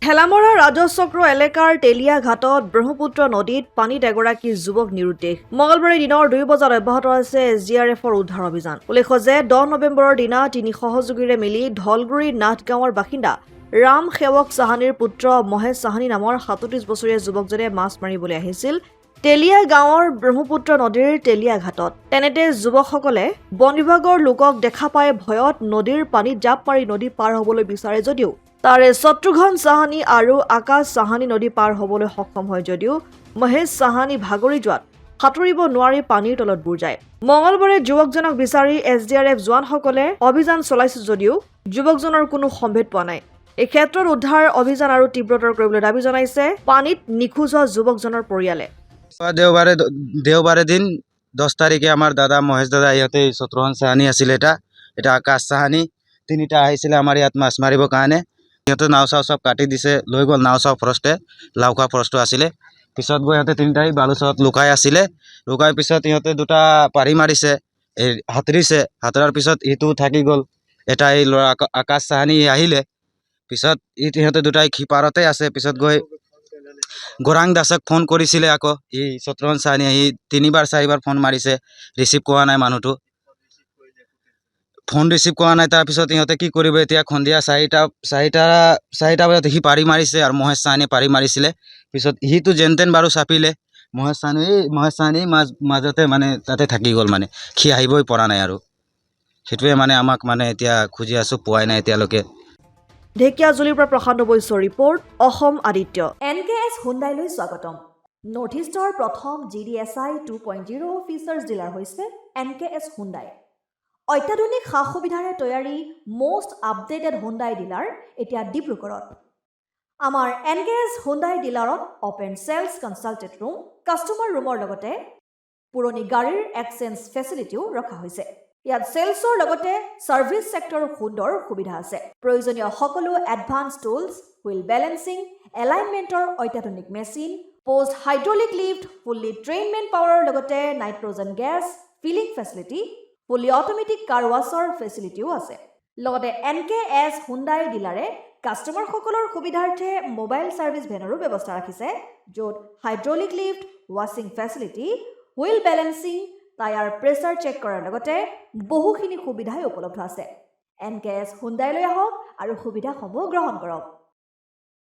ঠেলামৰা ৰাজচক্ৰ এলেকাৰ তেলিয়া ঘাটত ব্ৰহ্মপুত্ৰ নদীত পানীত এগৰাকী যুৱক নিৰুদ্দেশ। মঙলবাৰে দিনৰ 2 বজাত অব্যাহত আছে SDRFৰ উদ্ধাৰ অভিযান। উল্লেখ্য যে 10 নৱেম্বৰৰ দিনা তিনি সহযোগীৰে মিলি ধলগুৰি নাথগাঁৱৰ বাসিন্দা ৰাম সেৱক চাহানীৰ পুত্ৰ মহেশ চাহানী নামৰ 37 বছৰীয়া যুৱকজনে মাছ মাৰিবলৈ আহিছিল তেলিয়া গাঁৱৰ ব্ৰহ্মপুত্ৰ নদীৰ তেলিয়া ঘাটত। তেনেতে যুৱকসকলে বন বিভাগৰ লোকক দেখা পাই ভয়ত নদীৰ পানীত জাপ মাৰি নদী পাৰ হ'বলৈ বিচাৰে যদিও তাৰে শত্ৰুঘ্ন চাহানী আৰু আকাশ চাহানী নদী পাৰ হ'বলৈ সক্ষম হয় যদিও মহেশ চাহানী ভাগৰি যোৱাত সাঁতুৰিব নোৱাৰি পানীৰ তলত বুৰ যায়। মঙলবাৰে যুৱকজনক বিচাৰি SDRF জোৱানসকলে অভিযান চলাইছে যদিও যুৱকজনৰ কোনো সম্ভেদ পোৱা নাই। এই ক্ষেত্ৰত উদ্ধাৰ অভিযান আৰু তীব্ৰতৰ কৰিবলৈ দাবী জনাইছে পানীত নিখোজ হোৱা যুৱকজনৰ পৰিয়ালে। দেওবাৰে দিন 10 তাৰিখে আমাৰ দাদা মহেশ দাদা ইয়াতে শত্ৰুঘ্ন চাহানী আছিলে, এটা আকাশ চাহানী, তিনিটা আহিছিলে আমাৰ ইয়াত মাছ মাৰিবৰ কাৰণে। সিহঁতে নাও চাও চব কাটি দিছে, লৈ গ'ল নাও চাও ফৰষ্টে, লাওখোৱা ফৰষ্টটো আছিলে। পিছত গৈ সিহঁতে তিনিটাই বালুচৰত লুকাই আছিলে। লুকাই পিছত সিহঁতে দুটা পাৰি মাৰিছে, হাতৰাৰ পিছত ইটো থাকি গ'ল। এটা এই ল'ৰা আকাশ চাহানী আহিলে, পিছত সিহঁতে দুটাই খিপাৰতে আছে। পিছত গৈ গৌৰাং দাসক ফোন কৰিছিলে, আকৌ এই শত্ৰুঘ্ন চাহানী আহি 3-4 ফোন মাৰিছে, ৰিচিভ কৰা নাই মানুহটো, ফোন ৰিচিভ কৰা নাই। তাৰপিছত সিহঁতে কি কৰিব এতিয়া, সন্ধিয়া 4টা বজাত সি পাৰি মাৰিছে আৰু মহেশ চাহানী পাৰি মাৰিছিলে। পিছত সিটো যেন তেন বাৰু চাপিলে, মহেশ চাহানী মাজতে মানে তাতে থাকি গ'ল, মানে সি আহিবই পৰা নাই। আৰু সেইটোৱে মানে আমাক মানে এতিয়া খুজি আছোঁ, পোৱাই নাই এতিয়ালৈকে। ঢেকিয়াজুলিৰ পৰা প্ৰশান্ত বৈশ্যৰ ৰিপৰ্ট, অসম আদিত্য। NKS হুণ্ডাইলৈ স্বাগতম। নৰ্থ ইষ্টৰ প্ৰথম GDSI 2.0 ফিচাৰ্ছ ডিলাৰ হৈছে NKS হুণ্ডাই। অত্যাধুনিক সা সুবিধাৰে তৈয়াৰী মষ্ট আপডেটেড হুণ্ডাই ডিলাৰ এতিয়া ডিব্ৰুগড়ত। আমাৰ NKS হুণ্ডাই ডিলাৰত open sales consulted room, customer ৰুমৰ লগতে পুৰণি গাড়ীৰ এক্সচেঞ্জ ফেচিলিটিও ৰখা হৈছে। ইয়াত চেলছৰ লগতে ছাৰ্ভিচ ছেক্টৰৰ সুন্দৰ সুবিধা আছে। প্ৰয়োজনীয় সকলো এডভান্স টুলছ, হুইল বেলেন্সিং, এলাইনমেণ্টৰ অত্যাধুনিক machine, post hydraulic lift, fully train men পাৱাৰৰ লগতে nitrogen gas filling facility, fully automatic car washer ফেচিলিটিও আছে। লগতে NKS হুণ্ডাই ডিলাৰে কাষ্টমাৰসকলৰ সুবিধাৰ্থে মোবাইল ছাৰ্ভিচ ভেনৰো ব্যৱস্থা ৰাখিছে, য'ত হাইড্ৰলিক লিফ্ট, ৱাছিং facility, wheel balancing, tyre pressure check কৰাৰ লগতে বহুখিনি সুবিধাই উপলব্ধ আছে। NKS হুণ্ডাইলৈ আহক আৰু সুবিধাসমূহ গ্ৰহণ কৰক।